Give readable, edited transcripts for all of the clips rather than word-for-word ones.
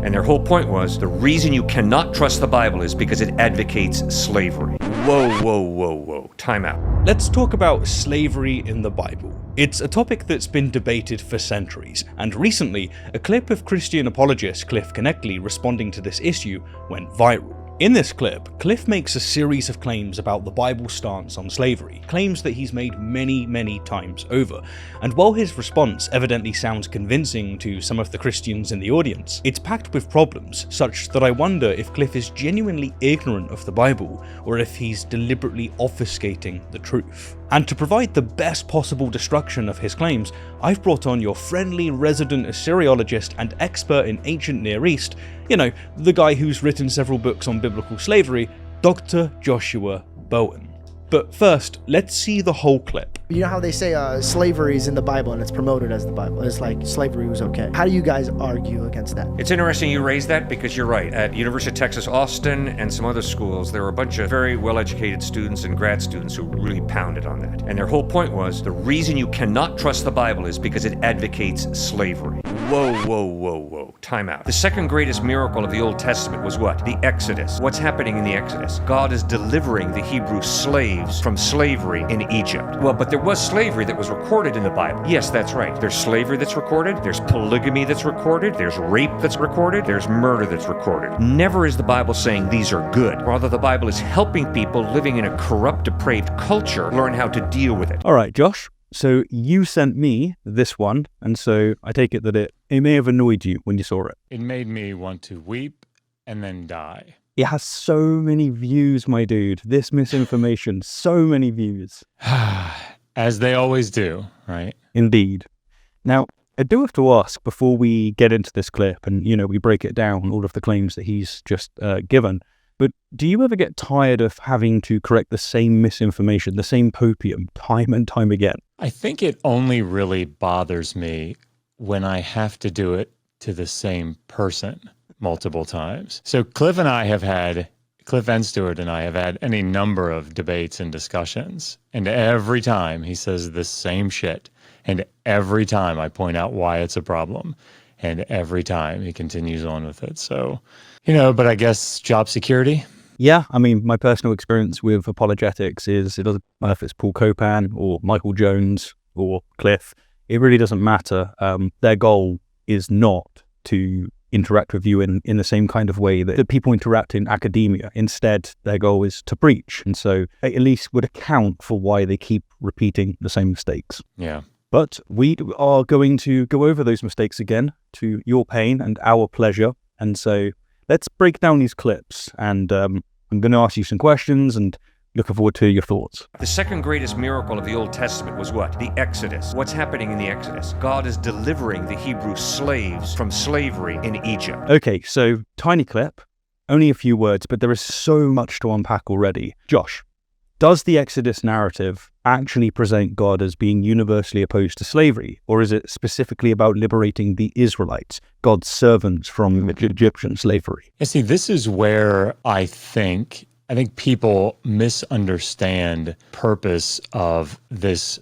And their whole point was, the reason you cannot trust the Bible is because it advocates slavery. Whoa, whoa, whoa, whoa. Time out. Let's talk about slavery in the Bible. It's a topic that's been debated for centuries, and recently, a clip of Christian apologist Cliff Knechtle responding to this issue went viral. In this clip, Cliff makes a series of claims about the Bible's stance on slavery, claims that he's made many times over, and while his response evidently sounds convincing to some of the Christians in the audience, it's packed with problems, such that I wonder if Cliff is genuinely ignorant of the Bible, or if he's deliberately obfuscating the truth. And to provide the best possible destruction of his claims, I've brought on your friendly resident Assyriologist and expert in ancient Near East, you know, the guy who's written several books on biblical slavery, Dr. Joshua Bowen. But first, let's see the whole clip. You know how they say slavery is in the Bible and it's promoted as the Bible. It's like slavery was okay. How do you guys argue against that? It's interesting you raise that because you're right. At University of Texas, Austin, and some other schools, there were a bunch of very well-educated students and grad students who really pounded on that. And their whole point was, the reason you cannot trust the Bible is because it advocates slavery. Whoa, whoa, whoa, whoa. Time out. The second greatest miracle of the Old Testament was what? The Exodus. What's happening in the Exodus? God is delivering the Hebrew slaves from slavery in Egypt. Well, but there was slavery that was recorded in the Bible. Yes, that's right. There's slavery that's recorded, there's polygamy that's recorded, there's rape that's recorded, there's murder that's recorded. Never is the Bible saying these are good. Rather, the Bible is helping people living in a corrupt, depraved culture learn how to deal with it. All right, Josh. So you sent me this one, and so I take it that it may have annoyed you when you saw it. It made me want to weep and then die. It has so many views, my dude. This misinformation, so many views. As they always do, right? Indeed. Now, I do have to ask before we get into this clip and, you know, we break it down, all of the claims that he's just given, but do you ever get tired of having to correct the same misinformation, the same popium, time and time again? I think it only really bothers me when I have to do it to the same person multiple times. So Cliff and Stuart and I have had any number of debates and discussions, and every time he says the same shit, and every time I point out why it's a problem, and every time he continues on with it. So, you know, but I guess job security. Yeah, I mean, my personal experience with apologetics is it doesn't matter if it's Paul Copan or Michael Jones or Cliff. It really doesn't matter. Their goal is not to interact with you in the same kind of way that people interact in academia. Instead, their goal is to preach. And so it at least would account for why they keep repeating the same mistakes. Yeah. But we are going to go over those mistakes again to your pain and our pleasure. And so let's break down these clips. And I'm going to ask you some questions and looking forward to your thoughts. The second greatest miracle of the Old Testament was what? The Exodus. What's happening in the Exodus? God is delivering the Hebrew slaves from slavery in Egypt. Okay, so tiny clip, only a few words, but there is so much to unpack already. Josh, does the Exodus narrative actually present God as being universally opposed to slavery, or is it specifically about liberating the Israelites, God's servants, from Egyptian slavery? You see, this is where I think people misunderstand purpose of this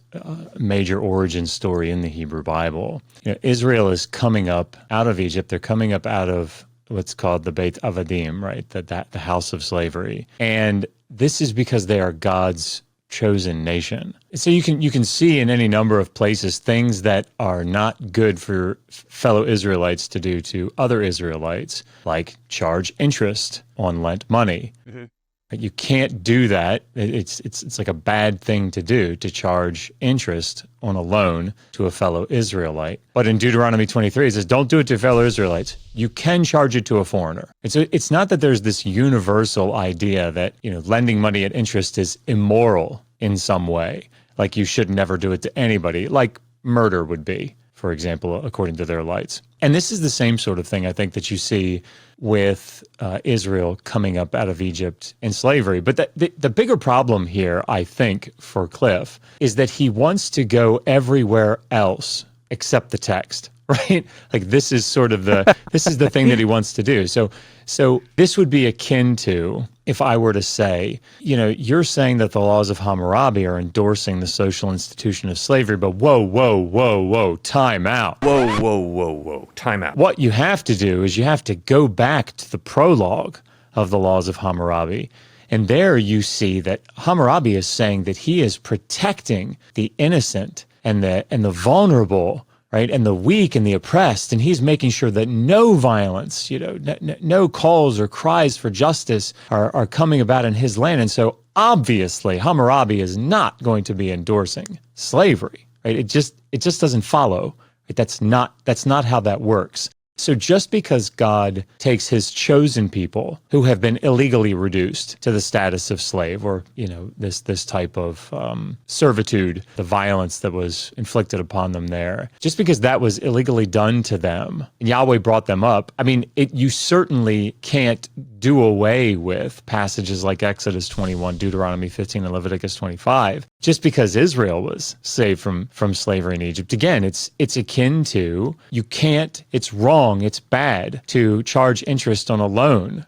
major origin story in the Hebrew Bible. You know, Israel is coming up out of Egypt. They're coming up out of what's called the Beit Avadim, right? The house of slavery. And this is because they are God's chosen nation. So you can see in any number of places things that are not good for fellow Israelites to do to other Israelites, like charge interest on lent money. Mm-hmm. You can't do that. It's like a bad thing to do, to charge interest on a loan to a fellow Israelite. But in Deuteronomy 23, it says, don't do it to fellow Israelites. You can charge it to a foreigner. It's not that there's this universal idea that, you know, lending money at interest is immoral in some way, like you should never do it to anybody, like murder would be, for example, according to their lights. And this is the same sort of thing, I think, that you see with Israel coming up out of Egypt in slavery. But the bigger problem here, I think, for Cliff, is that he wants to go everywhere else except the text, right? Like this is sort of this is the thing that he wants to do. So this would be akin to if I were to say, you're saying that the laws of Hammurabi are endorsing the social institution of slavery, but whoa, time out. Whoa, time out. What you have to do is you have to go back to the prologue of the laws of Hammurabi. And there you see that Hammurabi is saying that he is protecting the innocent and the vulnerable, right, and the weak and the oppressed, and he's making sure that no violence, no calls or cries for justice are coming about in his land. And so obviously Hammurabi is not going to be endorsing slavery, right? It just doesn't follow. Right? That's not how that works. So just because God takes his chosen people who have been illegally reduced to the status of slave, or this type of servitude, the violence that was inflicted upon them there, just because that was illegally done to them, and Yahweh brought them up, you certainly can't do away with passages like Exodus 21, Deuteronomy 15, and Leviticus 25, just because Israel was saved from slavery in Egypt. Again, it's akin to, it's wrong, it's bad to charge interest on a loan,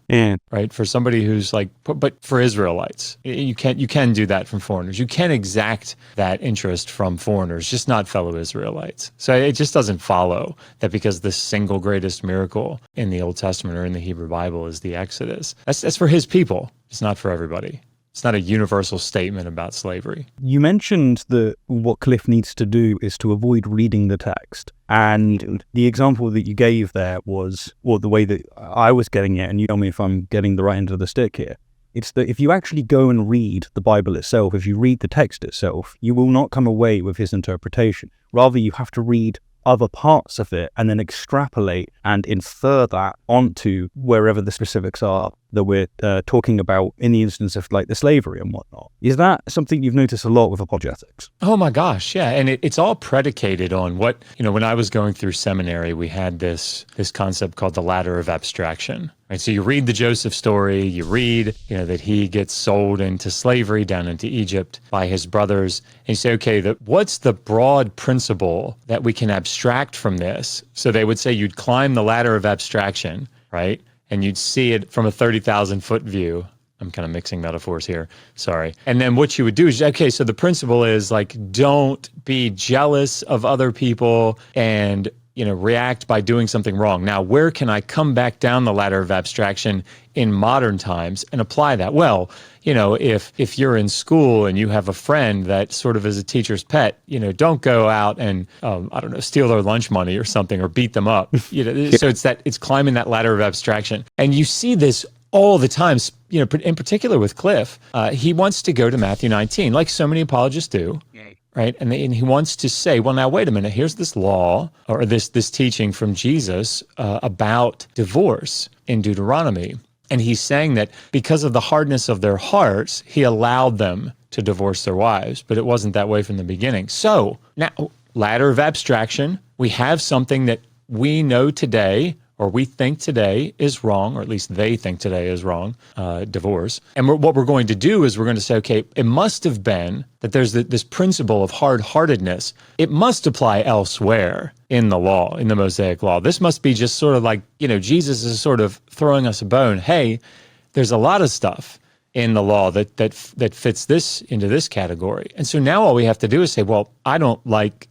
right? For somebody who's but for Israelites, you can do that from foreigners. You can exact that interest from foreigners, just not fellow Israelites. So it just doesn't follow that because the single greatest miracle in the Old Testament or in the Hebrew Bible is the Exodus. That's for his people. It's not for everybody. It's not a universal statement about slavery. You mentioned that what Cliff needs to do is to avoid reading the text. And the example that you gave there was, or the way that I was getting it, and you tell me if I'm getting the right end of the stick here, it's that if you actually go and read the Bible itself, if you read the text itself, you will not come away with his interpretation. Rather, you have to read other parts of it and then extrapolate and infer that onto wherever the specifics are that we're talking about in the instance of the slavery and whatnot. Is that something you've noticed a lot with apologetics? Oh my gosh, yeah. And it's all predicated on what, when I was going through seminary, we had this concept called the ladder of abstraction. Right? So you read the Joseph story, you read, that he gets sold into slavery down into Egypt by his brothers, and you say, okay, what's the broad principle that we can abstract from this? So they would say you'd climb the ladder of abstraction, right? And you'd see it from a 30,000-foot view. I'm kind of mixing metaphors here. Sorry. And then what you would do is, okay, so the principle is don't be jealous of other people and, react by doing something wrong. Now, where can I come back down the ladder of abstraction in modern times and apply that? Well, if you're in school and you have a friend that sort of is a teacher's pet, don't go out and, steal their lunch money or something or beat them up. So it's climbing that ladder of abstraction. And you see this all the time, in particular with Cliff. He wants to go to Matthew 19, like so many apologists do. Right. And he wants to say, well, now, wait a minute. Here's this law or this teaching from Jesus about divorce in Deuteronomy. And he's saying that because of the hardness of their hearts, he allowed them to divorce their wives. But it wasn't that way from the beginning. So now, ladder of abstraction, we have something that we know today, or we think today is wrong, or at least they think today is wrong, divorce. And what we're going to do is we're going to say, okay, it must have been that there's this principle of hard-heartedness. It must apply elsewhere in the law, in the Mosaic law. This must be just sort of like, Jesus is sort of throwing us a bone. Hey, there's a lot of stuff in the law that fits this into this category. And so now all we have to do is say, well, I don't like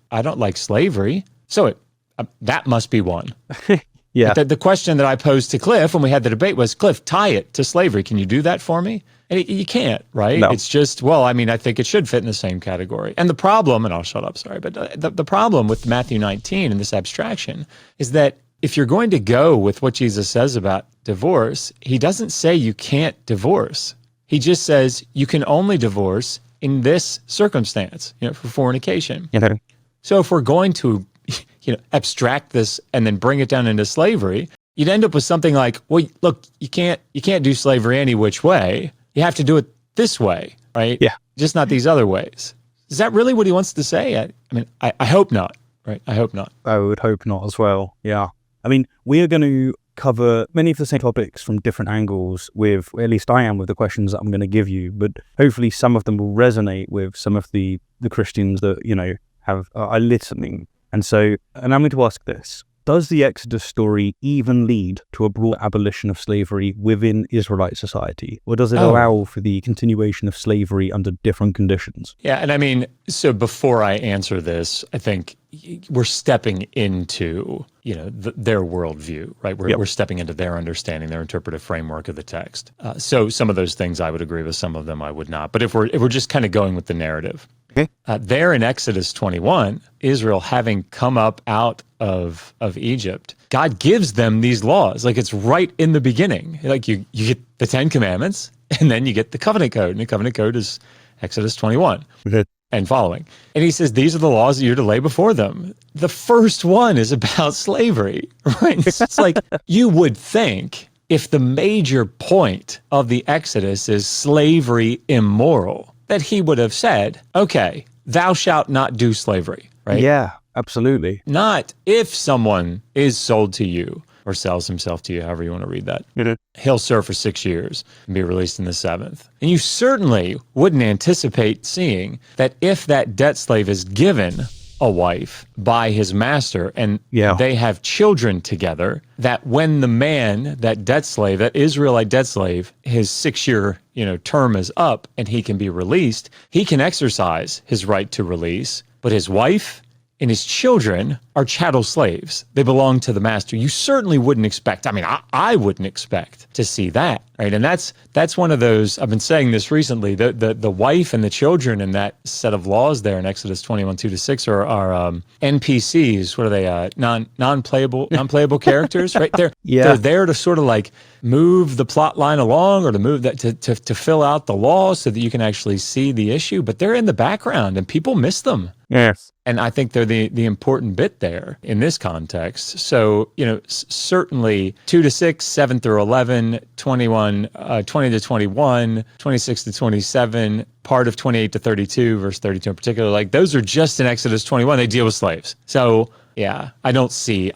slavery, so that must be one. Yeah. The question that I posed to Cliff when we had the debate was, Cliff, tie it to slavery. Can you do that for me? And you can't, right? No. It's just, I think it should fit in the same category. And the problem, and I'll shut up, sorry, but the problem with Matthew 19 and this abstraction is that if you're going to go with what Jesus says about divorce, he doesn't say you can't divorce. He just says you can only divorce in this circumstance, for fornication. So if we're going to abstract this and then bring it down into slavery, you'd end up with something like, well, look, you can't do slavery any which way. You have to do it this way, right? Yeah. Just not these other ways. Is that really what he wants to say? I hope not, right? I hope not. I would hope not as well. Yeah. We are going to cover many of the same topics from different angles with, at least I am, with the questions that I'm going to give you, but hopefully some of them will resonate with some of the Christians that, are listening And I'm going to ask this. Does the Exodus story even lead to a broad abolition of slavery within Israelite society? Or does it allow for the continuation of slavery under different conditions? Yeah, and I mean, so before I answer this, I think we're stepping into, their worldview, right? We're stepping into their understanding, their interpretive framework of the text. So some of those things I would agree with, some of them I would not. But if we're just kind of going with the narrative, okay. There in Exodus 21, Israel having come up out of Egypt, God gives them these laws. Like, it's right in the beginning. Like, you get the 10 Commandments, and then you get the Covenant Code. And the Covenant Code is Exodus 21 and following. And he says, these are the laws that you're to lay before them. The first one is about slavery, right? It's like, you would think if the major point of the Exodus is slavery immoral, that he would have said, okay, thou shalt not do slavery, right? Yeah, absolutely. Not if someone is sold to you or sells himself to you, however you want to read that. He'll serve for 6 years and be released in the 7th. And you certainly wouldn't anticipate seeing that if that debt slave is given a wife by his master and they have children together, that when the man, that debt slave, that Israelite debt slave, his 6-year term is up and he can be released, he can exercise his right to release, but his wife and his children are chattel slaves. They belong to the master. You certainly wouldn't expect, I wouldn't expect to see that, right? And that's one of those, I've been saying this recently, the wife and the children in that set of laws there in Exodus 21, 2-6 are NPCs. What are they? Non-playable characters, right? They're there to sort of like move the plot line along, or to move that to fill out the law so that you can actually see the issue, but they're in the background and people miss them. Yes. And I think they're the important bit there in this context. So, certainly 2-6, 7-11, 21, 20-21, 26-27, part of 28-32, verse 32 in particular, like those are just in Exodus 21. They deal with slaves. So, yeah, I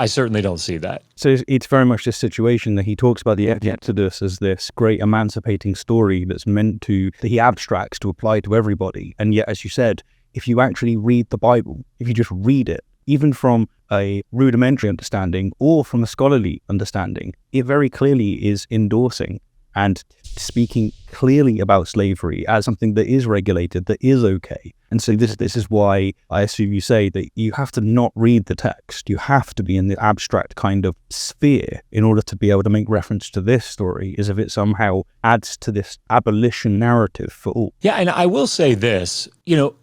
certainly don't see that. So it's very much this situation that he talks about the Exodus as this great emancipating story that he abstracts to apply to everybody. And yet, as you said, if you actually read the Bible, if you just read it, even from a rudimentary understanding or from a scholarly understanding, it very clearly is endorsing and speaking clearly about slavery as something that is regulated, that is okay. And so this is why I assume you say that you have to not read the text. You have to be in the abstract kind of sphere in order to be able to make reference to this story, as if it somehow adds to this abolition narrative for all. Yeah, and I will say this,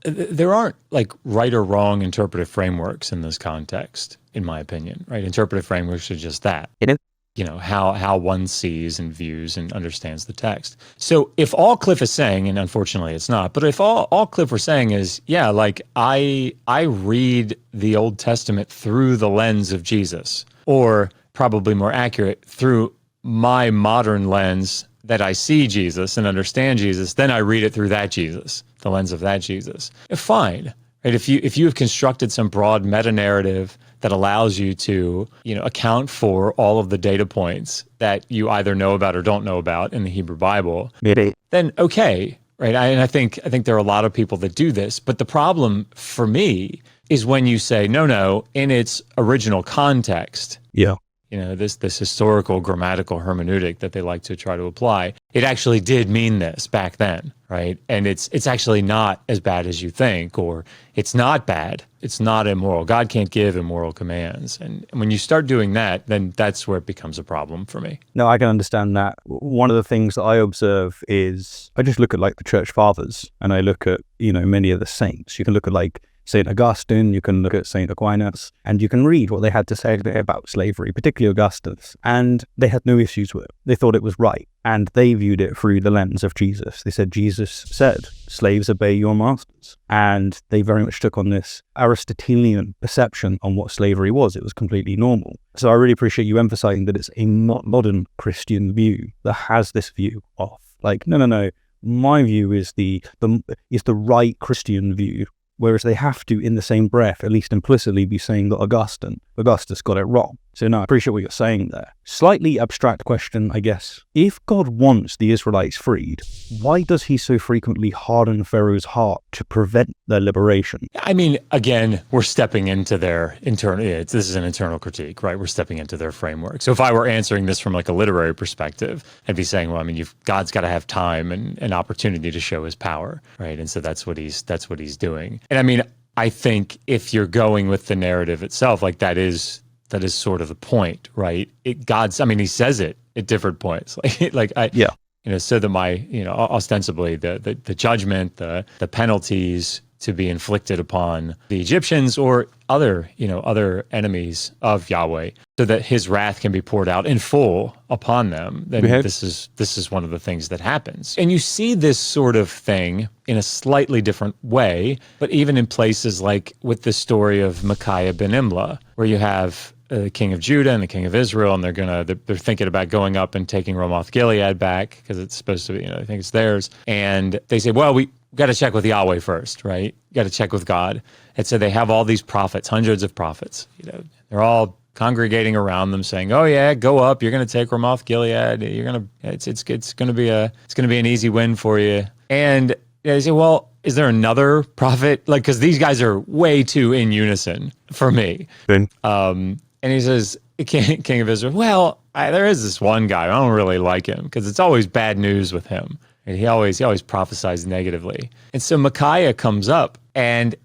there aren't like right or wrong interpretive frameworks in this context, in my opinion, right? Interpretive frameworks are just that. How one sees and views and understands the text. So if all Cliff is saying, and unfortunately it's not, but if all Cliff were saying is, I read the Old Testament through the lens of Jesus, or probably more accurate, through my modern lens that I see Jesus and understand Jesus, then I read it through that Jesus, the lens of that Jesus. Fine. Right? If you have constructed some broad meta-narrative that allows you to, account for all of the data points that you either know about or don't know about in the Hebrew Bible, then okay, right? I think there are a lot of people that do this, but the problem for me is when you say, no, in its original context, this historical grammatical hermeneutic that they like to try to apply, it actually did mean this back then, right? And it's actually not as bad as you think, or it's not bad. It's not immoral. God can't give immoral commands. And when you start doing that, then that's where it becomes a problem for me. No, I can understand that. One of the things that I observe is I just look at like the church fathers, and I look at, many of the saints. You can look at like St. Augustine, you can look at St. Aquinas, and you can read what they had to say about slavery, particularly Augustus, and they had no issues with it. They thought it was right, and they viewed it through the lens of Jesus. They said, Jesus said, slaves obey your masters. And they very much took on this Aristotelian perception on what slavery was. It was completely normal. So I really appreciate you emphasizing that it's a modern Christian view that has this view of, like, no, my view is the right Christian view. Whereas they have to, in the same breath, at least implicitly, be saying that Augustus got it wrong. So no, I appreciate what you're saying there. Slightly abstract question, I guess. If God wants the Israelites freed, why does he so frequently harden Pharaoh's heart to prevent their liberation? I mean, again, we're stepping into their internal, this is an internal critique, right? We're stepping into their framework. So if I were answering this from like a literary perspective, I'd be saying, well, I mean, God's got to have time and an opportunity to show his power, right? And so that's what he's doing. And I mean, I think if you're going with the narrative itself, like that is sort of the point, right? He says it at different points, so that ostensibly the judgment, the penalties to be inflicted upon the Egyptians or other enemies of Yahweh, so that his wrath can be poured out in full upon them. Then this is one of the things that happens. And you see this sort of thing in a slightly different way, but even in places like with the story of Micaiah ben Imlah, where you have the king of Judah and the king of Israel, and they're thinking about going up and taking Ramoth Gilead back because it's supposed to be, I think it's theirs. And they say, well, we got to check with Yahweh first, right? Got to check with God. And so they have all these prophets, hundreds of prophets. They're all congregating around them, saying, "Oh yeah, go up. You're going to take Ramoth Gilead. It's going to be an easy win for you." And they say, "Well, is there another prophet?" Like, because these guys are way too in unison for me. And he says, King of Israel, well, there is this one guy. I don't really like him because it's always bad news with him. And he always prophesies negatively. And so Micaiah comes up, and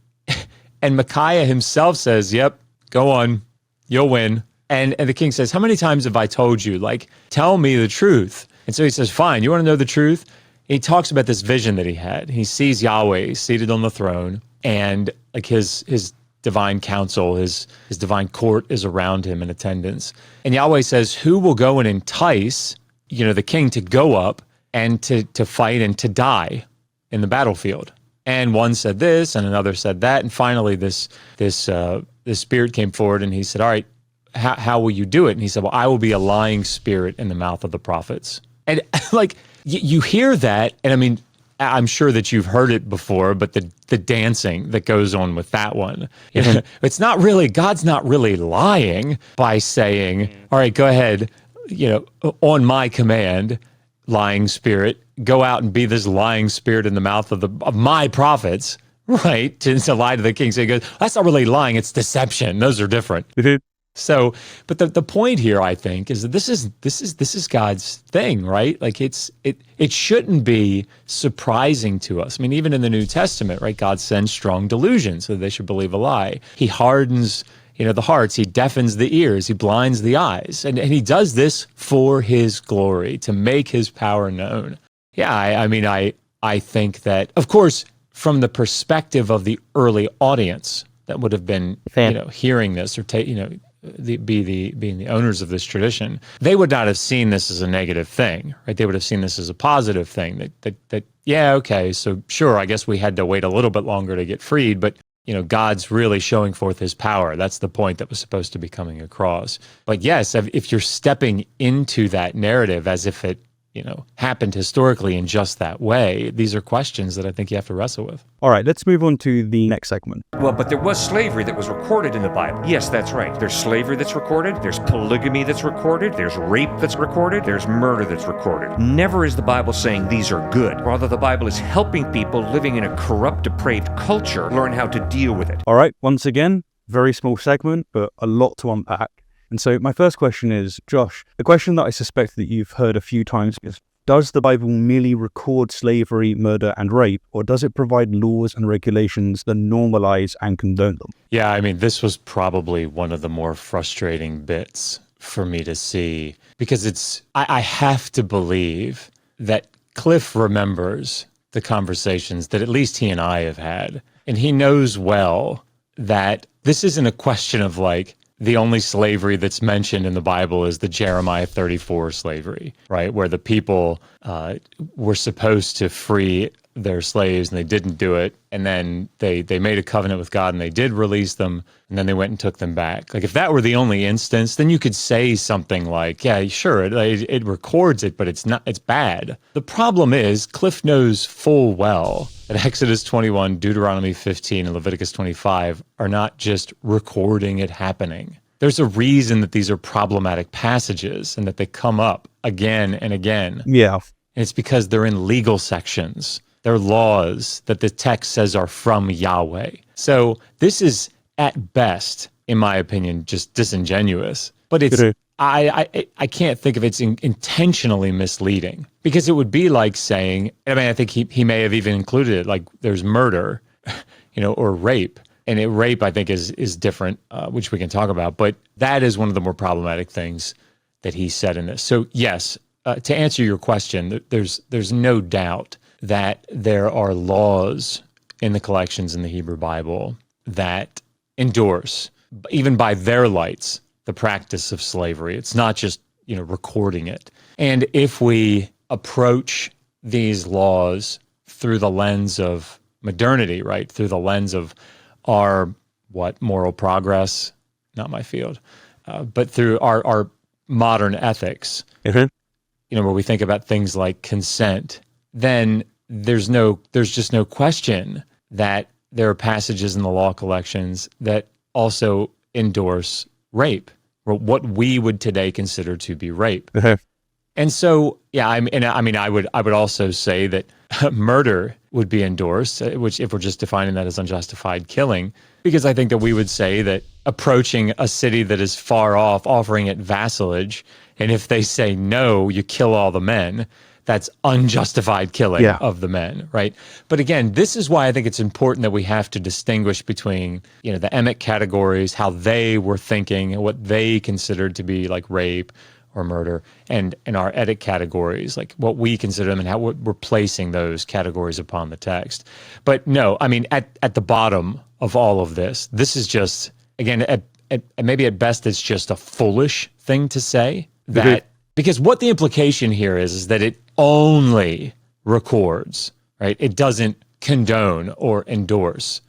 Micaiah himself says, "Yep, go on, you'll win." And the king says, "How many times have I told you? Like, tell me the truth." And so he says, "Fine, you want to know the truth?" He talks about this vision that he had. He sees Yahweh seated on the throne, and like his divine council, his divine court is around him in attendance. And Yahweh says, "Who will go and entice, the king to go up and to fight and to die in the battlefield?" And one said this, and another said that, and finally this spirit came forward, and he said, "All right, how will you do it?" And he said, "Well, I will be a lying spirit in the mouth of the prophets." And like you hear that, and I mean, I'm sure that you've heard it before, but the dancing that goes on with that one, it's not really, God's not really lying by saying, "All right, go ahead, on my command, lying spirit, go out and be this lying spirit in the mouth of my prophets," right? To lie to the king. So he goes, "That's not really lying, it's deception. Those are different." So, but the point here, I think, is that this is God's thing, right? Like it shouldn't be surprising to us. I mean, even in the New Testament, right? God sends strong delusion so that they should believe a lie. He hardens, the hearts. He deafens the ears. He blinds the eyes, and he does this for his glory, to make his power known. Yeah, I think that, of course, from the perspective of the early audience that would have been, hearing this or being the owners of this tradition, they would not have seen this as a negative thing, right? They would have seen this as a positive thing. That yeah, okay, so sure, I guess we had to wait a little bit longer to get freed, but God's really showing forth his power. That's the point that was supposed to be coming across. But yes, if you're stepping into that narrative as if it happened historically in just that way, these are questions that I think you have to wrestle with. All right, let's move on to the next segment. Well, but there was slavery that was recorded in the Bible. Yes, that's right. There's slavery that's recorded. There's polygamy that's recorded. There's rape that's recorded. There's murder that's recorded. Never is the Bible saying these are good. Rather, the Bible is helping people living in a corrupt, depraved culture learn how to deal with it. All right, once again, very small segment, but a lot to unpack. And so my first question is, Josh, the question that I suspect that you've heard a few times is, does the Bible merely record slavery, murder, and rape, or does it provide laws and regulations that normalize and condone them? Yeah, I mean, this was probably one of the more frustrating bits for me to see, because I have to believe that Cliff remembers the conversations that at least he and I have had, and he knows well that this isn't a question of like, the only slavery that's mentioned in the Bible is the Jeremiah 34 slavery, right? Where the people were supposed to free their slaves and they didn't do it. And then they made a covenant with God and they did release them, and then they went and took them back. Like if that were the only instance, then you could say something like, yeah, sure, it records it, but it's bad. The problem is Cliff knows full well that Exodus 21, Deuteronomy 15, and Leviticus 25 are not just recording it happening. there's a reason that these are problematic passages and that they come up again and again. Yeah. And it's because they're in legal sections. They're laws that the text says are from Yahweh. So this is, at best, in my opinion, just disingenuous. But it's I can't think of it's intentionally misleading, because it would be like saying, I mean, I think he may have even included it, like there's murder, or rape. And rape, I think, is different, which we can talk about. But that is one of the more problematic things that he said in this. So yes, to answer your question, there's no doubt that there are laws in the collections in the Hebrew Bible that endorse, even by their lights, the practice of slavery. It's not just, recording it. And if we approach these laws through the lens of modernity, right, through the lens of our, moral progress, not my field, but through our modern ethics, where we think about things like consent, then there's just no question that there are passages in the law collections that also endorse rape, or what we would today consider to be rape. And so, yeah, I would also say that murder would be endorsed, which, if we're just defining that as unjustified killing, because I think that we would say that approaching a city that is far off, offering it vassalage, and if they say no, you kill all the men, that's unjustified killing of the men, right? But again, this is why I think it's important that we have to distinguish between, the emic categories, how they were thinking, and what they considered to be like rape or murder, and our etic categories, like what we consider them and how we're placing those categories upon the text. But no, I mean, at the bottom of all of this is just, again, maybe at best, it's just a foolish thing to say, that because what the implication here is that it only records, right? It doesn't condone or endorse,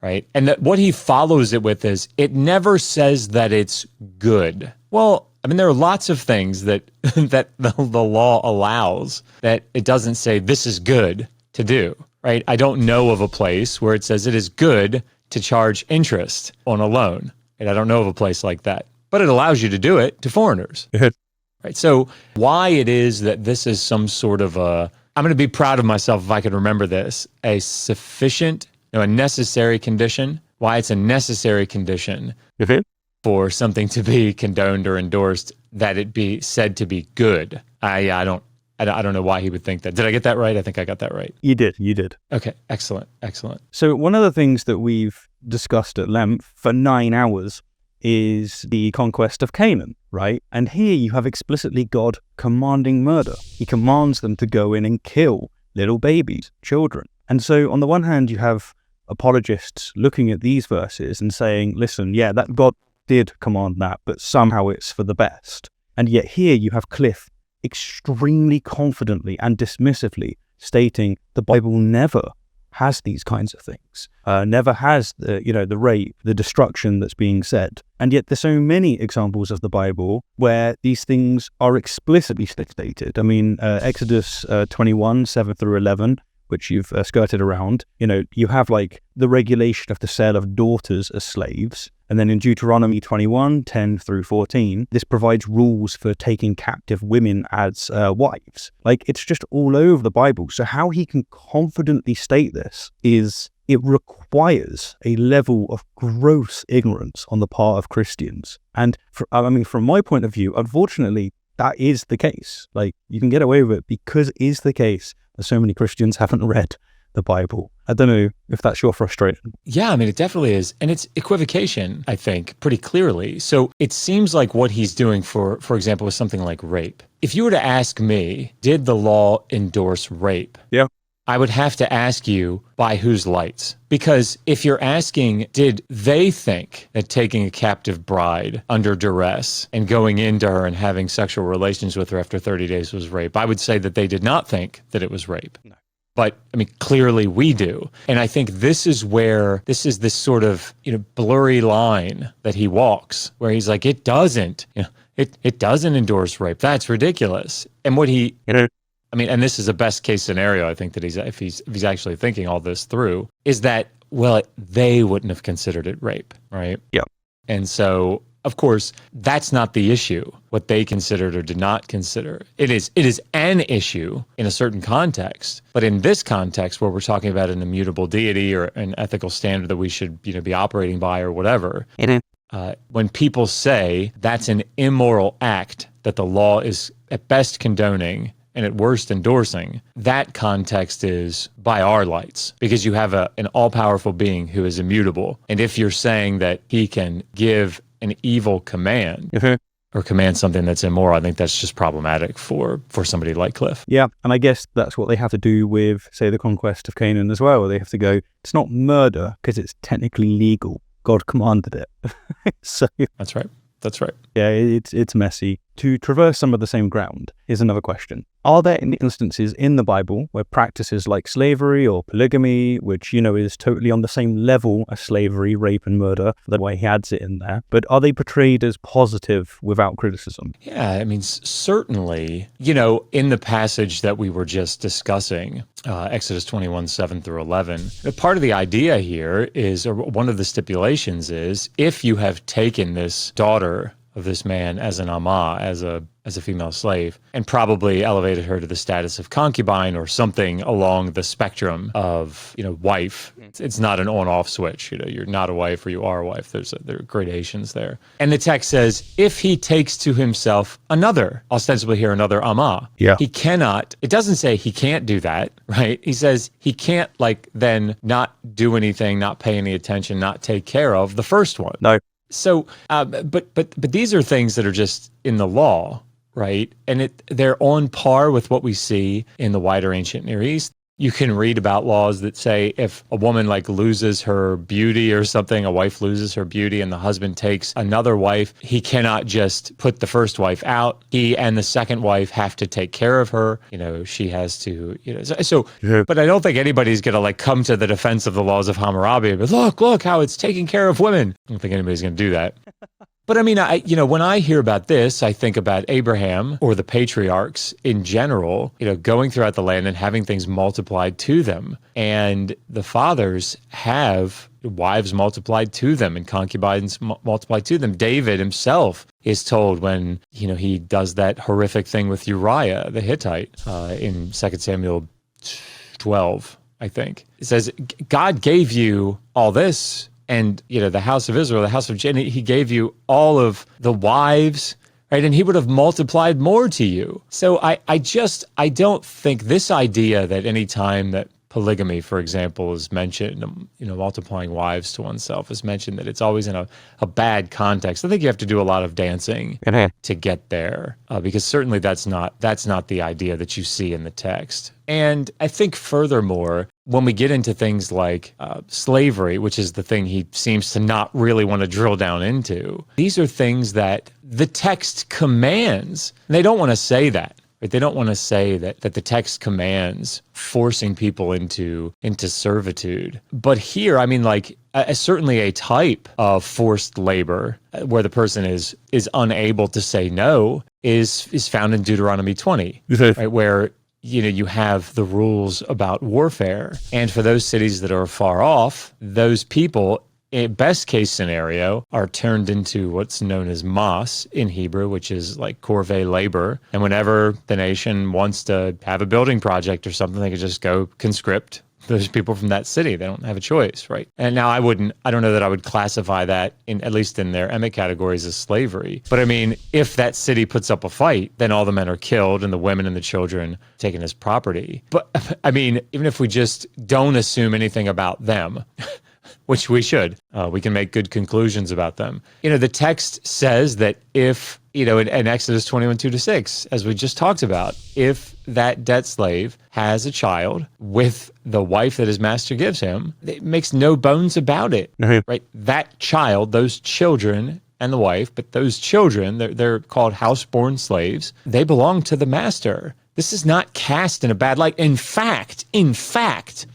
right? And that what he follows it with is, it never says that it's good. Well, I mean, there are lots of things that that the law allows that it doesn't say this is good to do, right? I don't know of a place where it says it is good to charge interest on a loan, and I don't know of a place like that. But it allows you to do it to foreigners. Right. So why it is that this is some sort of I'm going to be proud of myself if I could remember this, a sufficient, a necessary condition, why it's a necessary condition for something to be condoned or endorsed, that it be said to be good. I don't know why he would think that. Did I get that right? I think I got that right. You did. Okay, excellent. So one of the things that we've discussed at length for 9 hours is the conquest of Canaan, right? And here you have explicitly God commanding murder. He commands them to go in and kill little babies, children. And so on the one hand, you have apologists looking at these verses and saying, listen, yeah, that God did command that, but somehow it's for the best. And yet here you have Cliff extremely confidently and dismissively stating the Bible never has these kinds of things, never has the rape, the destruction that's being said. And yet there's so many examples of the Bible where these things are explicitly stated. I mean, Exodus 21, 7 through 11, which you've skirted around, you have like the regulation of the sale of daughters as slaves. And then in Deuteronomy 21, 10 through 14, this provides rules for taking captive women as wives. Like, it's just all over the Bible. So how he can confidently state this is it requires a level of gross ignorance on the part of Christians. And from my point of view, unfortunately, that is the case. Like, you can get away with it because it is the case that so many Christians haven't read the Bible. I don't know if that's your frustration. Yeah, I mean, it definitely is. And it's equivocation, I think, pretty clearly. So it seems like what he's doing, for example, with something like rape. If you were to ask me, did the law endorse rape? Yeah. I would have to ask you, by whose lights? Because if you're asking, did they think that taking a captive bride under duress and going into her and having sexual relations with her after 30 days was rape, I would say that they did not think that it was rape. No. But I mean, clearly we do. And I think this is this sort of, blurry line that he walks, where he's like, it doesn't endorse rape. That's ridiculous. And what he, and this is a best case scenario, I think, that if he's actually thinking all this through, is that, well, they wouldn't have considered it rape, right? Yeah. And so, Of course, that's not the issue, what they considered or did not consider. It is an issue in a certain context, but in this context where we're talking about an immutable deity or an ethical standard that we should be operating by or whatever, when people say that's an immoral act that the law is at best condoning and at worst endorsing, that context is by our lights, because you have an all-powerful being who is immutable. And if you're saying that he can give an evil command or command something that's immoral, I think that's just problematic for somebody like Cliff. Yeah, and I guess that's what they have to do with, say, the conquest of Canaan as well. They have to go, it's not murder because it's technically legal. God commanded it. So That's right. That's right. Yeah, it's messy. To traverse some of the same ground is another question. Are there any instances in the Bible where practices like slavery or polygamy, which, is totally on the same level as slavery, rape and murder, the way he adds it in there, but are they portrayed as positive without criticism? Yeah, I mean, certainly, in the passage that we were just discussing, Exodus 21, 7 through 11, part of the idea here is, or one of the stipulations is, if you have taken this daughter of this man as an amah, as a female slave, and probably elevated her to the status of concubine or something along the spectrum of, wife. It's not an on-off switch. You're not a wife or you are a wife. There are gradations there. And the text says, if he takes to himself another, ostensibly here another amah, he cannot. It doesn't say he can't do that, right? He says he can't then not do anything, not pay any attention, not take care of the first one. No. So, but these are things that are just in the law, right? And they're on par with what we see in the wider ancient Near East. You can read about laws that say if a woman loses her beauty or something, a wife loses her beauty and the husband takes another wife, he cannot just put the first wife out. He and the second wife have to take care of her. She has to, but I don't think anybody's going to come to the defense of the laws of Hammurabi, but look how it's taking care of women. I don't think anybody's going to do that. But I mean, when I hear about this, I think about Abraham or the patriarchs in general, going throughout the land and having things multiplied to them. And the fathers have wives multiplied to them and concubines multiplied to them. David himself is told when, he does that horrific thing with Uriah, the Hittite, in 2 Samuel 12, I think. It says, God gave you all this. And, the house of Israel, the house of Jacob, he gave you all of the wives, right? And he would have multiplied more to you. So I don't think this idea that any time that polygamy, for example, is mentioned, multiplying wives to oneself is mentioned, that it's always in a bad context. I think you have to do a lot of dancing to get there, because certainly that's not the idea that you see in the text. And I think furthermore, when we get into things like slavery, which is the thing he seems to not really want to drill down into, these are things that the text commands. And they don't want to say that. Right? They don't want to say that the text commands forcing people into servitude. But here, I mean, certainly a type of forced labor where the person is unable to say no is found in Deuteronomy 20, right? Where you have the rules about warfare. And for those cities that are far off, those people, in best case scenario, are turned into what's known as mas in Hebrew, which is like corvée labor. And whenever the nation wants to have a building project or something, they could just go conscript those people from that city. They don't have a choice, right? And now I don't know that I would classify that, at least in their emic categories, as slavery. But I mean, if that city puts up a fight, then all the men are killed and the women and the children taken as property. But I mean, even if we just don't assume anything about them, which we should, we can make good conclusions about them. The text says that if, in Exodus 21, 2-6, as we just talked about, if that debt slave has a child with the wife that his master gives him, it makes no bones about it, right? That child, those children and the wife, but those children, they're called house-born slaves. They belong to the master. This is not cast in a bad light. In fact,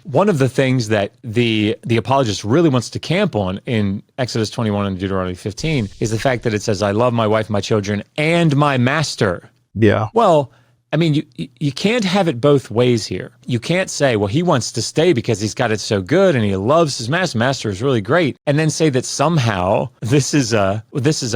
one of the things that the apologist really wants to camp on in Exodus 21 and Deuteronomy 15 is the fact that it says, I love my wife, my children, and my master. Yeah. Well, I mean, you can't have it both ways here. You can't say, well, he wants to stay because he's got it so good and he loves his master. Master is really great. And then say that somehow this is a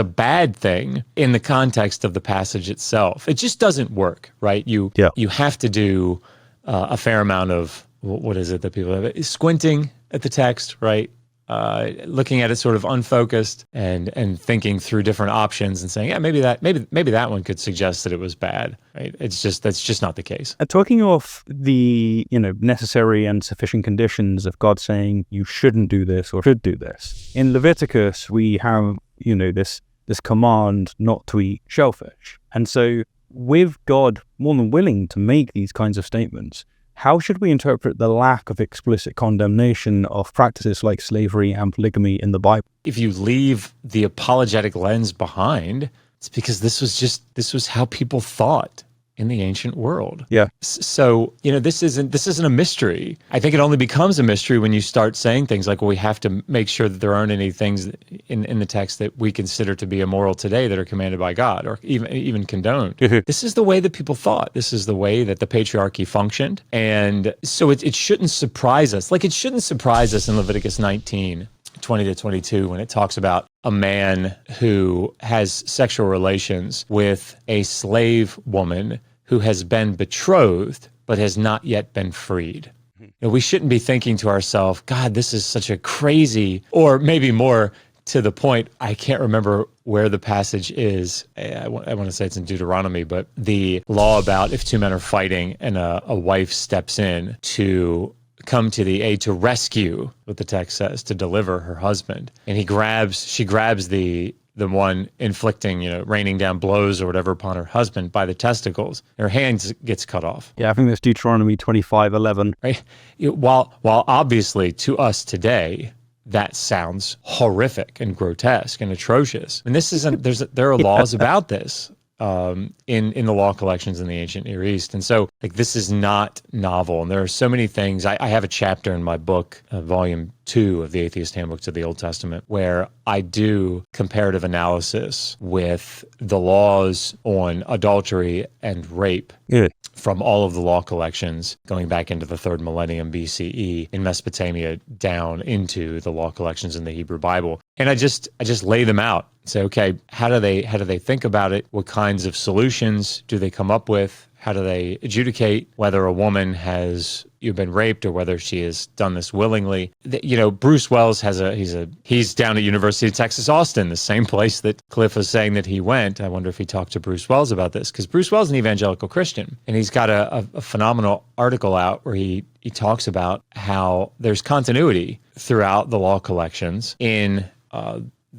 bad thing in the context of the passage itself. It just doesn't work, right? You have to do a fair amount of, what is it that people have? Squinting at the text, right? Looking at it sort of unfocused and thinking through different options and saying, yeah, maybe that one could suggest that it was bad, right? That's just not the case. Talking off the necessary and sufficient conditions of God saying you shouldn't do this or should do this. In Leviticus, we have this command not to eat shellfish, and so with God more than willing to make these kinds of statements, how should we interpret the lack of explicit condemnation of practices like slavery and polygamy in the Bible? If you leave the apologetic lens behind, it's because this was how people thought in the ancient world. Yeah. So, this isn't a mystery. I think it only becomes a mystery when you start saying things like, well, we have to make sure that there aren't any things in the text that we consider to be immoral today that are commanded by God or even condoned. This is the way that people thought. This is the way that the patriarchy functioned. And so it shouldn't surprise us. Like, it shouldn't surprise us in Leviticus 19, 20 to 22, when it talks about a man who has sexual relations with a slave woman who has been betrothed but has not yet been freed. We shouldn't be thinking to ourselves, God, this is such a crazy, or maybe more to the point, I can't remember where the passage is. I want to say it's in Deuteronomy, but the law about if two men are fighting and a wife steps in to come to the aid to rescue, what the text says, to deliver her husband. And she grabs the one inflicting, raining down blows or whatever upon her husband by the testicles. Her hand gets cut off. Yeah, I think that's Deuteronomy 25:11. Right? While obviously to us today, that sounds horrific and grotesque and atrocious. And this isn't, there are laws about this. In the law collections in the ancient Near East. And so this is not novel. And there are so many things. I have a chapter in my book, volume 2 of the Atheist Handbook to the Old Testament, where I do comparative analysis with the laws on adultery and rape from all of the law collections going back into the 3rd millennium BCE in Mesopotamia down into the law collections in the Hebrew Bible. And I just lay them out. Say, okay, how do they think about it? What kinds of solutions do they come up with? How do they adjudicate whether a woman has been raped or whether she has done this willingly? Bruce Wells he's down at University of Texas Austin, the same place that Cliff was saying that he went. I wonder if he talked to Bruce Wells about this, because Bruce Wells is an evangelical Christian, and he's got a phenomenal article out where he talks about how there's continuity throughout the law collections in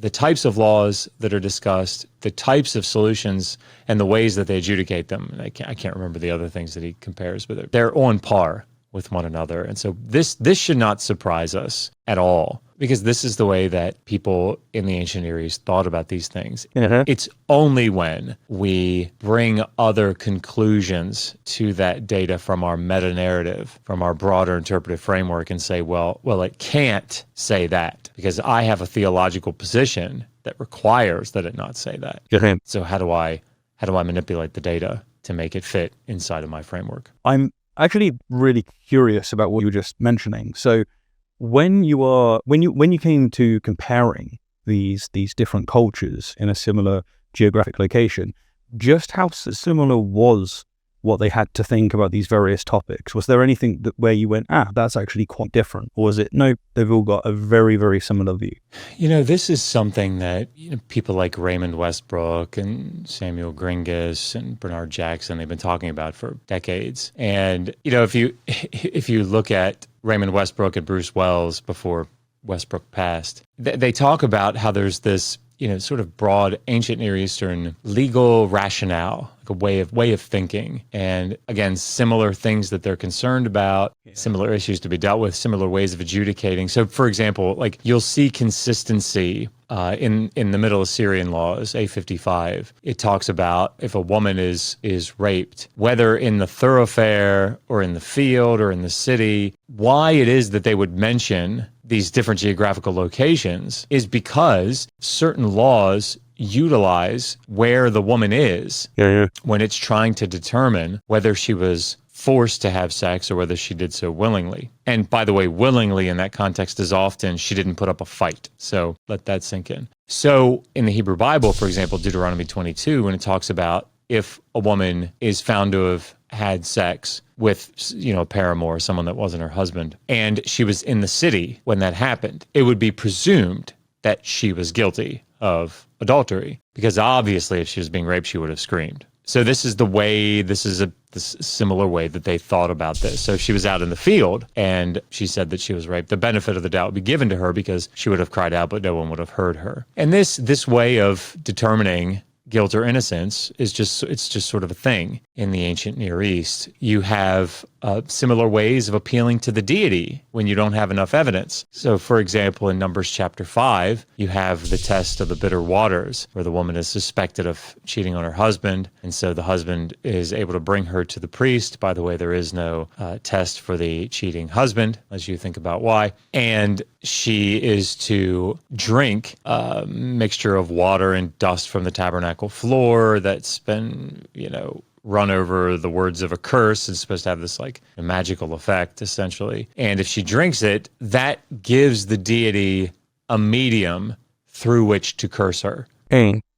the types of laws that are discussed, the types of solutions, and the ways that they adjudicate them. And I can't remember the other things that he compares, but they're on par with one another. And so this should not surprise us at all, because this is the way that people in the ancient Near East thought about these things. It's only when we bring other conclusions to that data from our meta-narrative, from our broader interpretive framework, and say, well, it can't say that, because I have a theological position that requires that it not say that. So how do I manipulate the data to make it fit inside of my framework? I'm actually really curious about what you were just mentioning. So when you came to comparing these different cultures in a similar geographic location, just how similar was what they had to think about these various topics? Was there anything where you went, that's actually quite different? Or was it, no, they've all got a very, very similar view? This is something that people like Raymond Westbrook and Samuel Gringus and Bernard Jackson, they've been talking about for decades. And, if you look at Raymond Westbrook and Bruce Wells before Westbrook passed, they talk about how there's this sort of broad ancient Near Eastern legal rationale, like a way of thinking. And again, similar things that they're concerned about, similar issues to be dealt with, similar ways of adjudicating. So for example, you'll see consistency in the Middle Assyrian laws, A55. It talks about if a woman is raped, whether in the thoroughfare or in the field or in the city, why it is that they would mention these different geographical locations is because certain laws utilize where the woman is when it's trying to determine whether she was forced to have sex or whether she did so willingly. And by the way, willingly in that context is often she didn't put up a fight. So let that sink in. So in the Hebrew Bible, for example, Deuteronomy 22, when it talks about if a woman is found to have had sex with, a paramour, someone that wasn't her husband, and she was in the city when that happened, it would be presumed that she was guilty of adultery, because obviously if she was being raped, she would have screamed. So this is this similar way that they thought about this. So if she was out in the field and she said that she was raped, the benefit of the doubt would be given to her because she would have cried out, but no one would have heard her. And this way of determining guilt or innocence it's just sort of a thing in the ancient Near East. You have similar ways of appealing to the deity when you don't have enough evidence. So for example, in Numbers chapter 5, you have the test of the bitter waters, where the woman is suspected of cheating on her husband, and so the husband is able to bring her to the priest. By the way, there is no test for the cheating husband, as you think about why. And she is to drink a mixture of water and dust from the tabernacle floor that's been, run over the words of a curse. It's supposed to have this like a magical effect, essentially. And if she drinks it, that gives the deity a medium through which to curse her.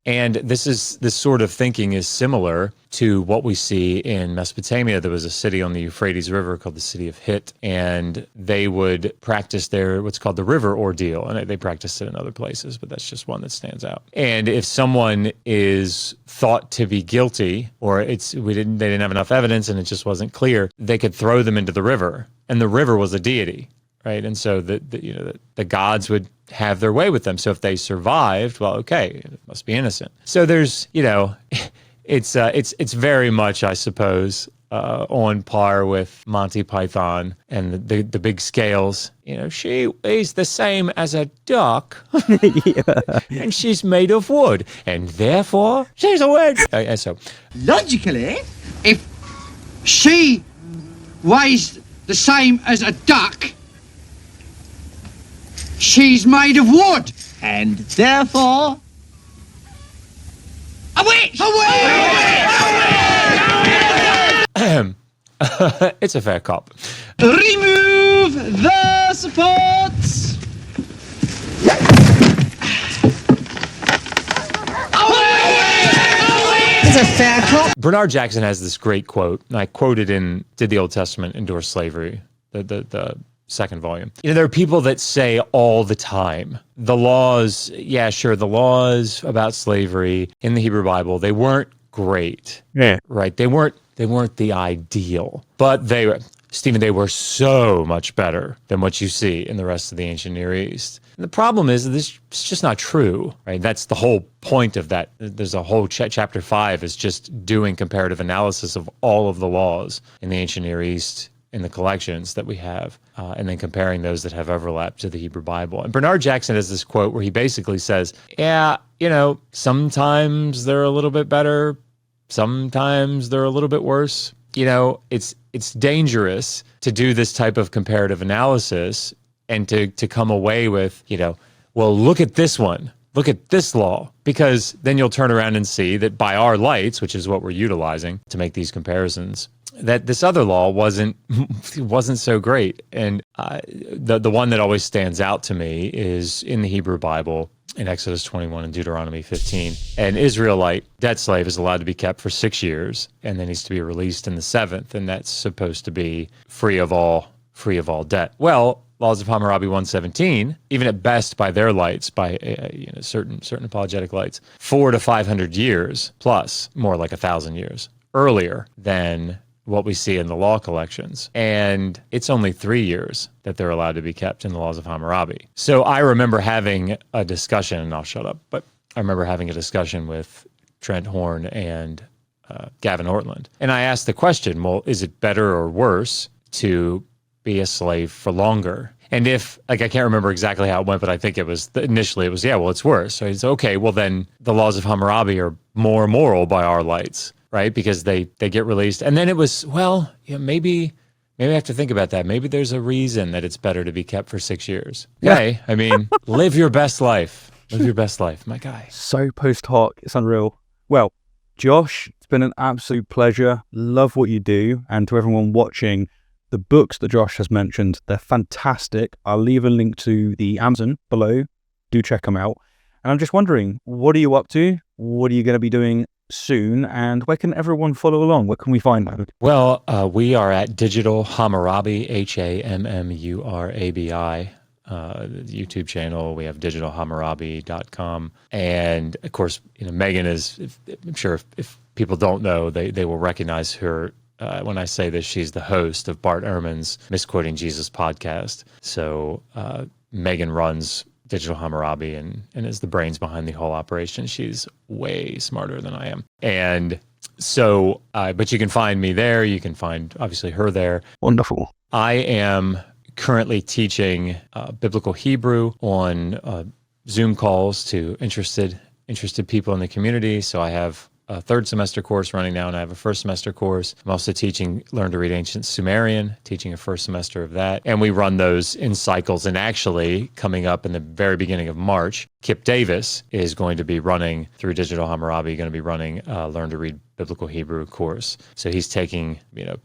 And this sort of thinking is similar to what we see in Mesopotamia. There was a city on the Euphrates River called the city of Hit, and they would practice their what's called the river ordeal. And they practiced it in other places, but that's just one that stands out. And if someone is thought to be guilty, or they didn't have enough evidence and it just wasn't clear, they could throw them into the river, and the river was a deity. Right. And so the gods would have their way with them. So if they survived, well, okay, it must be innocent. So there's, it's very much, I suppose, on par with Monty Python and the big scales. She weighs the same as a duck, and she's made of wood, and therefore she's a witch. So logically, if she weighs the same as a duck, she's made of wood, and therefore a witch! It's a fair cop. Remove the supports! It's a fair cop. Bernard Jackson has this great quote, and I quoted Did the Old Testament Endorse Slavery? The second volume. There are people that say all the time, the laws about slavery in the Hebrew Bible, they weren't great. Yeah. Right? They weren't the ideal, but they were so much better than what you see in the rest of the ancient Near East. And the problem is that it's just not true, right? That's the whole point of that. There's a whole chapter 5 is just doing comparative analysis of all of the laws in the ancient Near East in the collections that we have, and then comparing those that have overlap to the Hebrew Bible. And Bernard Jackson has this quote where he basically says, sometimes they're a little bit better, sometimes they're a little bit worse. It's dangerous to do this type of comparative analysis and to come away with, well, look at this one. Look at this law, because then you'll turn around and see that by our lights, which is what we're utilizing to make these comparisons, that this other law wasn't so great. And the one that always stands out to me is in the Hebrew Bible, in Exodus 21 and Deuteronomy 15. An Israelite debt slave is allowed to be kept for 6 years, and then he's to be released in the 7th, and that's supposed to be free of all debt. Well, Laws of Hammurabi 117, even at best by their lights, by certain apologetic lights, 400 to 500 years plus, more like 1,000 years earlier than what we see in the law collections. And it's only 3 years that they're allowed to be kept in the Laws of Hammurabi. So I remember having a discussion, and I'll shut up, but I remember having a discussion with Trent Horn and Gavin Ortland. And I asked the question, well, is it better or worse to be a slave for longer? And I can't remember exactly how it went, but I think initially it was, it's worse. So it's okay, well then the Laws of Hammurabi are more moral by our lights, right? Because they get released. And then it was, maybe I have to think about that. Maybe there's a reason that it's better to be kept for 6 years. Okay, live your best life. Live your best life, my guy. So post hoc, it's unreal. Well, Josh, it's been an absolute pleasure. Love what you do. And to everyone watching, the books that Josh has mentioned, they're fantastic. I'll leave a link to the Amazon below. Do check them out. And I'm just wondering, what are you up to? What are you going to be doing soon? And where can everyone follow along? Where can we find them? Well, we are at Digital Hammurabi, Hammurabi, the YouTube channel. We have digitalhammurabi.com. And of course, Megan is, I'm sure if people don't know, they will recognize her. When I say this, she's the host of Bart Ehrman's Misquoting Jesus podcast. So Megan runs Digital Hammurabi and is the brains behind the whole operation. She's way smarter than I am. And so, but you can find me there. You can find, obviously, her there. Wonderful. I am currently teaching biblical Hebrew on Zoom calls to interested people in the community. So I have a third semester course running now, and I have a first semester course. I'm also teaching Learn to Read Ancient Sumerian, teaching a first semester of that. And we run those in cycles. And actually, coming up in the very beginning of March, Kip Davis is going to be running through Digital Hammurabi, going to be running Learn to Read Biblical Hebrew course. So he's taking,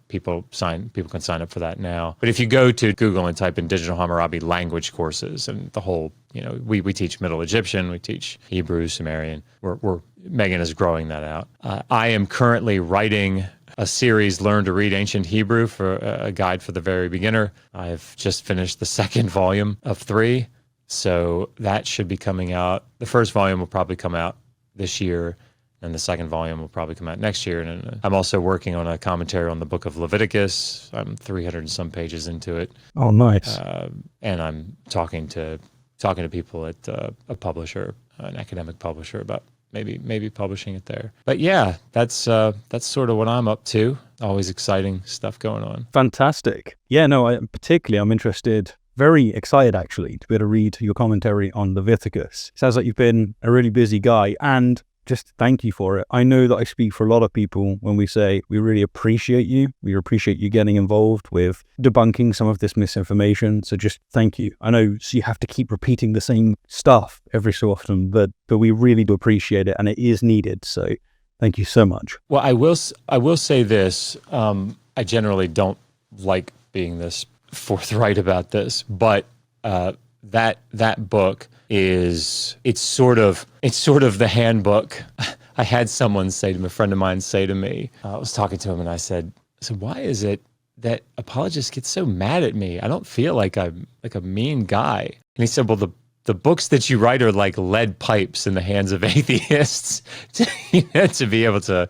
people can sign up for that now. But if you go to Google and type in Digital Hammurabi language courses and the whole, we teach Middle Egyptian, we teach Hebrew, Sumerian. Megan is growing that out. I am currently writing a series, Learn to Read Ancient Hebrew, for a guide for the very beginner. I've just finished the second volume of 3. So that should be coming out. The first volume will probably come out this year, and the second volume will probably come out next year. And I'm also working on a commentary on the book of Leviticus. I'm 300 and some pages into it. Oh, nice. And I'm talking to people at a publisher, an academic publisher, about maybe publishing it there. But yeah, that's sort of what I'm up to. Always exciting stuff going on. Fantastic. Yeah, no, I'm interested, very excited actually, to be able to read your commentary on Leviticus. Sounds like you've been a really busy guy, and just thank you for it. I know that I speak for a lot of people when we say we really appreciate you. We appreciate you getting involved with debunking some of this misinformation. So just thank you. I know you have to keep repeating the same stuff every so often, but we really do appreciate it, and it is needed. So thank you so much. Well, I will say this. I generally don't like being this forthright about this, but that book it's sort of the handbook. I had someone say to me, a friend of mine say to me, I was talking to him and I said, why is it that apologists get so mad at me? I don't feel like I'm like a mean guy. And he said, well, the books that you write are like lead pipes in the hands of atheists to be able to,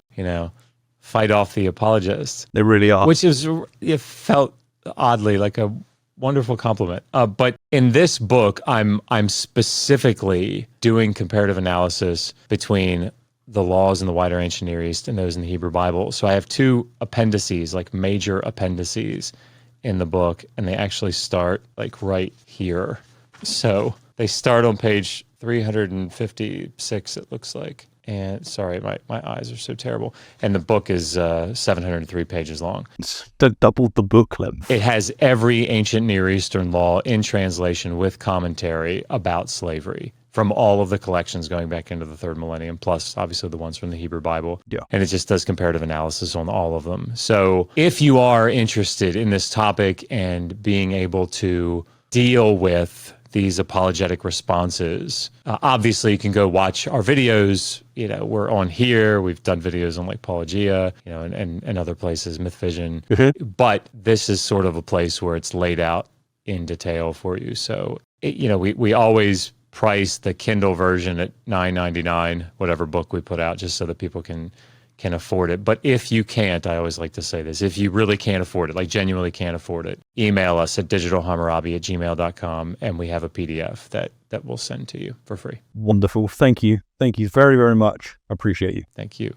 fight off the apologists. They really are. Which it felt oddly like a wonderful compliment. But in this book, I'm specifically doing comparative analysis between the laws in the wider ancient Near East and those in the Hebrew Bible. So I have 2 appendices, like major appendices in the book, and they actually start like right here. So they start on page 356, it looks like. And sorry, my eyes are so terrible. And the book is 703 pages long. It's double the book length. It has every ancient Near Eastern law in translation with commentary about slavery from all of the collections going back into the 3rd millennium, plus obviously the ones from the Hebrew Bible. Yeah. And it just does comparative analysis on all of them. So if you are interested in this topic and being able to deal with these apologetic responses, obviously you can go watch our videos. We're on here. We've done videos on like Apologia, and other places, Myth Vision. Mm-hmm. But this is sort of a place where it's laid out in detail for you. So, we always price the Kindle version at $9.99, whatever book we put out, just so that people can afford it. But if you can't, I always like to say this, if you really can't afford it, like genuinely can't afford it, email us at digitalhammurabi@gmail.com, and we have a PDF that we'll send to you for free. Wonderful. Thank you. Thank you very, very much. I appreciate you. Thank you.